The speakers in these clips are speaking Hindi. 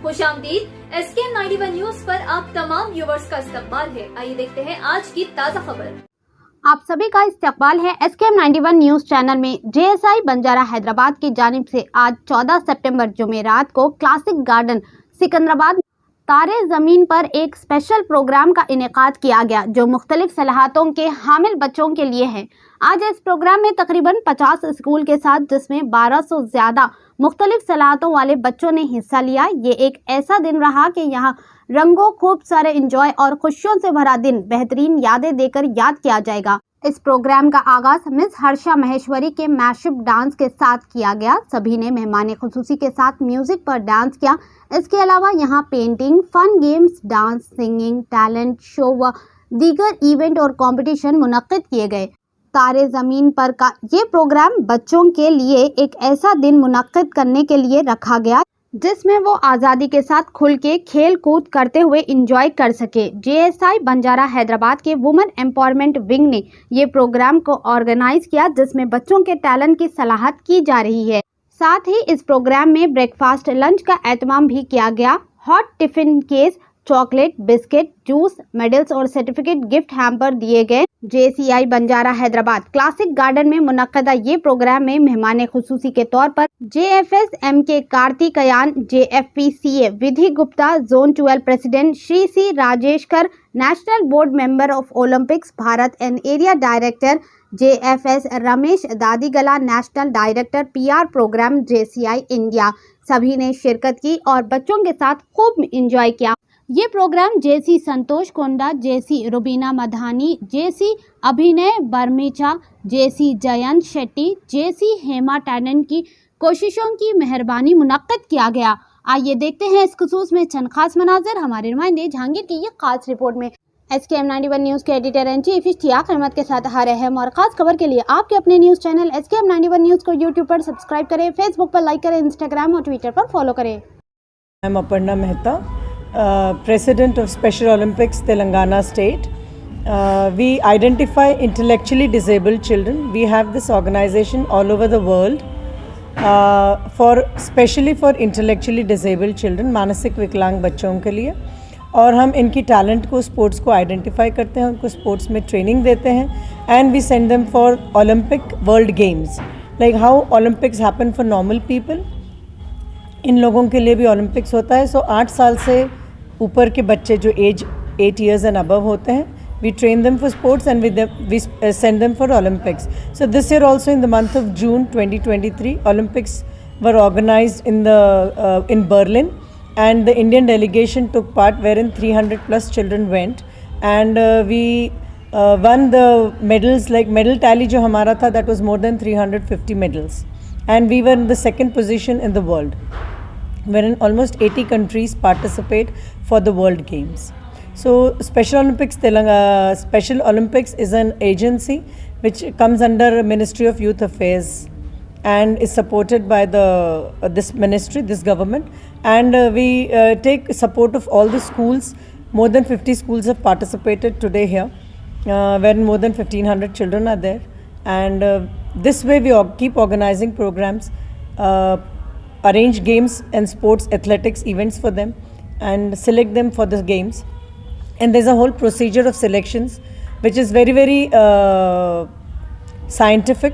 खुशामदीद। SKM 91 न्यूज पर आप तमाम व्यूवर्स का इस्तकबाल है। आइए देखते हैं आज की ताज़ा खबर। आप सभी का इस्तकबाल है SKM 91 न्यूज चैनल में। JSI बंजारा हैदराबाद की जानिब से आज 14 सितंबर जुमेरात को क्लासिक गार्डन सिकंदराबाद तारे ज़मीन पर एक स्पेशल प्रोग्राम का इनेकाद किया गया जो मुख्तलिफ सलाहतों के हामिल बच्चों के लिए है। आज इस प्रोग्राम में तकरीबन 50 स्कूल के साथ जिसमें 1200 से ज़्यादा मुख्तलिफ सलाहतों वाले बच्चों ने हिस्सा लिया। ये एक ऐसा दिन रहा कि यहाँ रंगों खूब सारे इंजॉय और खुशियों से भरा दिन बेहतरीन यादें देकर याद किया जाएगा। इस प्रोग्राम का आगाज मिस हर्षा महेश्वरी के मैशअप डांस के साथ किया गया। सभी ने मेहमान खुसूसी के साथ म्यूजिक पर डांस किया। इसके अलावा यहाँ painting, fun games, dance, singing, talent show व दीगर इवेंट और कंपटीशन मुनक्किद किए गए। तारे ज़मीन पर का ये प्रोग्राम बच्चों के लिए एक ऐसा दिन मुनक्किद करने के लिए रखा गया जिसमें वो आज़ादी के साथ खुल के खेल कूद करते हुए इंजॉय कर सके। JSI बंजारा हैदराबाद के वुमेन एम्पावरमेंट विंग ने ये प्रोग्राम को ऑर्गेनाइज किया जिसमें बच्चों के टैलेंट की सलाहत की जा रही है। साथ ही इस प्रोग्राम में ब्रेकफास्ट लंच का एहतमाम भी किया गया। Hot tiffin case, chocolate, biscuit, juice, medals और सर्टिफिकेट गिफ्ट हैम्पर दिए गए। JSI Banjara Hyderabad classic garden में मुनक्कदा ये प्रोग्राम में मेहमान खुसूसी के तौर पर JFS MK Kartikeyan, JFPCA Vidhi Gupta, zone 12 president Shri C Rajeshkar, national board member of Olympics Bharat and area director JFS Ramesh Dadigala, national director PR programme JCI India सभी ने शिरकत की और बच्चों के साथ खूब इंजॉय किया। ये प्रोग्राम JC संतोष कोंडा, JC रुबीना मधानी, JC अभिनय बर्मेचा, JC Jayant Shetty, JC Hema talent की कोशिशों की मेहरबानी मुनक्किद किया गया। आइए देखते हैं इस खुसूस में चंद खास मनाजिर हमारे नुमाइंदे जहांगीर की ये खास रिपोर्ट में। SKM 91 न्यूज़ के editor in chief Ishtiaq Ahmed के साथ हार अहम और ख़ास खबर के लिए आपके अपने न्यूज़ चैनल SKM 91 न्यूज़ को यूट्यूब पर सब्सक्राइब करें, फेसबुक पर लाइक करें, इंस्टाग्राम और ट्विटर पर फॉलो करें। I'm Aparna Mehta, President of Special Olympics Telangana State. We identify intellectually disabled children. We have this organization all over the world especially for intellectually disabled children, मानसिक विकलांग बच्चों के लिए। और हम इनकी टैलेंट को, स्पोर्ट्स को आइडेंटिफाई करते हैं, उनको स्पोर्ट्स में ट्रेनिंग देते हैं and we send them for Olympic world games. Like how Olympics happen for normal people, इन लोगों के लिए भी ओलंपिक्स होता है। 8 साल से ऊपर के बच्चे जो एज 8 years एंड अबव होते हैं, we train them for sports and we send them for Olympics. So this year also in the month of June 2023, Olympics were organized in Berlin and the Indian delegation took part wherein 300 plus children went and we won the medals. Like medal tally jo hamara tha, that was more than 350 medals and we were in the second position in the world, wherein almost 80 countries participate for the World Games. So Special Olympics is an agency which comes under Ministry of Youth Affairs and is supported by this ministry, this government, and we take support of all the schools. More than 50 schools have participated today here, wherein more than 1500 children are there, and this way we keep organizing programs, arrange games and sports athletics events for them and select them for the games. And there's a whole procedure of selections which is very very scientific,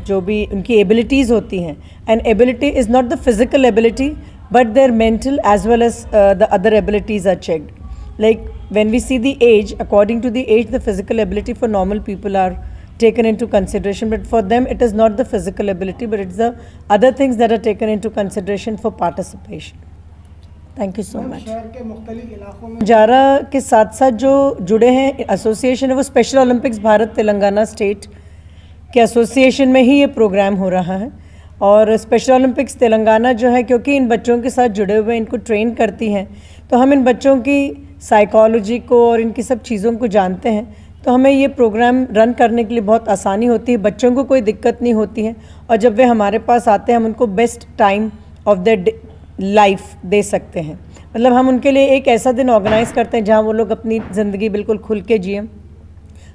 जो भी उनकी abilities होती हैं, and ability is not the physical ability but their mental as well as the other abilities are checked. Like when we see the age, according to the age the physical ability for normal people are taken into consideration, but for them it is not the physical ability but it's the other things that are taken into consideration for participation. Thank you so much. Banjara के साथ साथ जो जुड़े हैं एसोसिएशन है वो special Olympics Bharat Telangana state के एसोसिएशन में ही ये प्रोग्राम हो रहा है। और स्पेशल ओलंपिक्स तेलंगाना जो है, क्योंकि इन बच्चों के साथ जुड़े हुए इनको ट्रेन करती हैं, तो हम इन बच्चों की साइकोलॉजी को और इनकी सब चीज़ों को जानते हैं, तो हमें ये प्रोग्राम रन करने के लिए बहुत आसानी होती है। बच्चों को कोई दिक्कत नहीं होती है और जब वे हमारे पास आते हैं हम उनको best time of their life दे सकते हैं। मतलब हम उनके लिए एक ऐसा दिन ऑर्गेनाइज़ करते हैं जहाँ वो लोग अपनी ज़िंदगी बिल्कुल खुल के जिएं,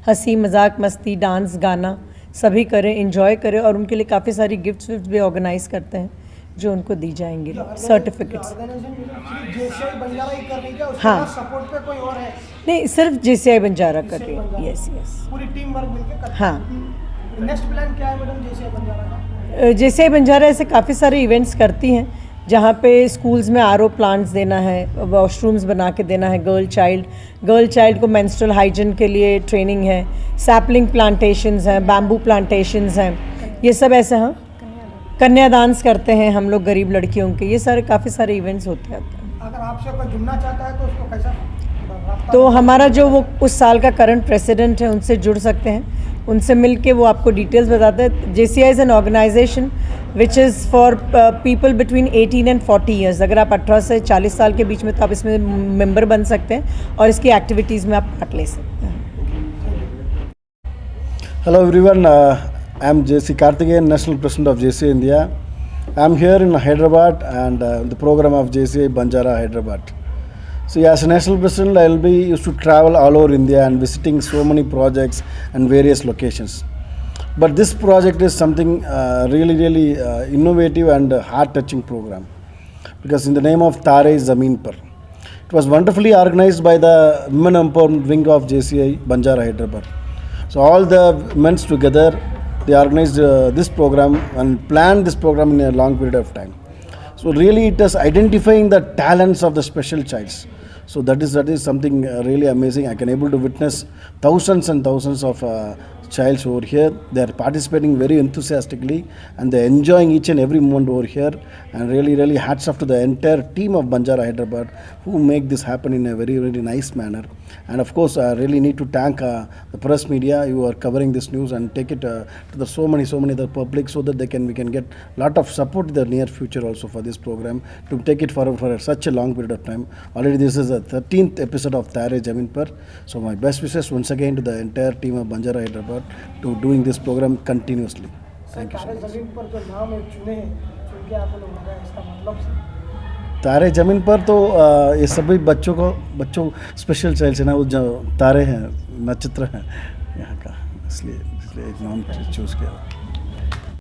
हंसी मजाक मस्ती डांस गाना सभी करें, इंजॉय करें, और उनके लिए काफ़ी सारी गिफ्ट्स भी ऑर्गेनाइज़ करते हैं जो उनको दी जाएंगी सर्टिफिकेट्स। जेसीआई बंजारा ही कर रही है, उसके हाँ। बाद सपोर्ट पे कोई और है? नहीं, सिर्फ JCI बंजारा कर रही है। Yes yes. पूरी टीम वर्क मिलकर कर। हाँ। नेक्स्ट प्लान क्या है मैडम जेसीआई बंजारा का? JCI बंजारा ऐसे काफ़ी सारे इवेंट्स करती हैं जहाँ पे स्कूल्स में RO प्लांट्स देना है, वॉशरूम्स बना के देना है, गर्ल चाइल्ड को मेंस्ट्रुअल हाइजीन के लिए ट्रेनिंग है, सैपलिंग प्लांटेशंस हैं, बैम्बू प्लांटेशंस हैं, ये सब ऐसे। हाँ, कन्यादान करते हैं हम लोग गरीब लड़कियों के, ये सारे काफ़ी सारे इवेंट्स होते हैं। अगर आपसे कोई जुड़ना चाहता है तो उसको कैसा रास्ता? तो हमारा जो वो उस साल का करंट प्रेसिडेंट है उनसे जुड़ सकते हैं, उनसे मिल के वो आपको डिटेल्स बताते हैं। JCI is an organisation which is for people between 18 and 40 years. अगर आप 18 से 40 साल के बीच में, तो आप इसमें मेंबर बन सकते हैं और इसकी एक्टिविटीज़ में आप पार्ट ले सकते हैं। Hello everyone, I am JC Karthikeyan, National President of JCI India. I am here in Hyderabad and the program of JCI Banjara Hyderabad. So as a National President, I will be used to travel all over India and visiting so many projects and various locations. But this project is something really innovative and heart-touching program, because in the name of Tare Zameen Par. It was wonderfully organized by the Women Empowerment Wing of JCI Banjara Hyderabad. So all the men together, they organized this program and planned this program in a long period of time. So really it is identifying the talents of the special childs. So that is something really amazing. I can able to witness thousands and thousands of childs over here. They are participating very enthusiastically and they are enjoying each and every moment over here. And really hats off to the entire team of Banjara Hyderabad who make this happen in a very nice manner. And of course, I really need to thank the press media who are covering this news and take it to the so many other public, so that we can get lot of support in the near future also for this program to take it forward for such a long period of time. Already this is the 13th episode of Tare Zameen Par. So my best wishes once again to the entire team of Banjara Hyderabad to doing this program continuously. Thank you so तारे much. जमीन पर जो नाम एक चुने हैं, चुन के आप लोग लगाए, इसका मतलब तारे ज़मीन पर तो ये सभी बच्चों स्पेशल चाइल्ड है ना, वो जो तारे हैं, नक्षत्र हैं यहाँ का, इसलिए एक नाम चूज़ किया।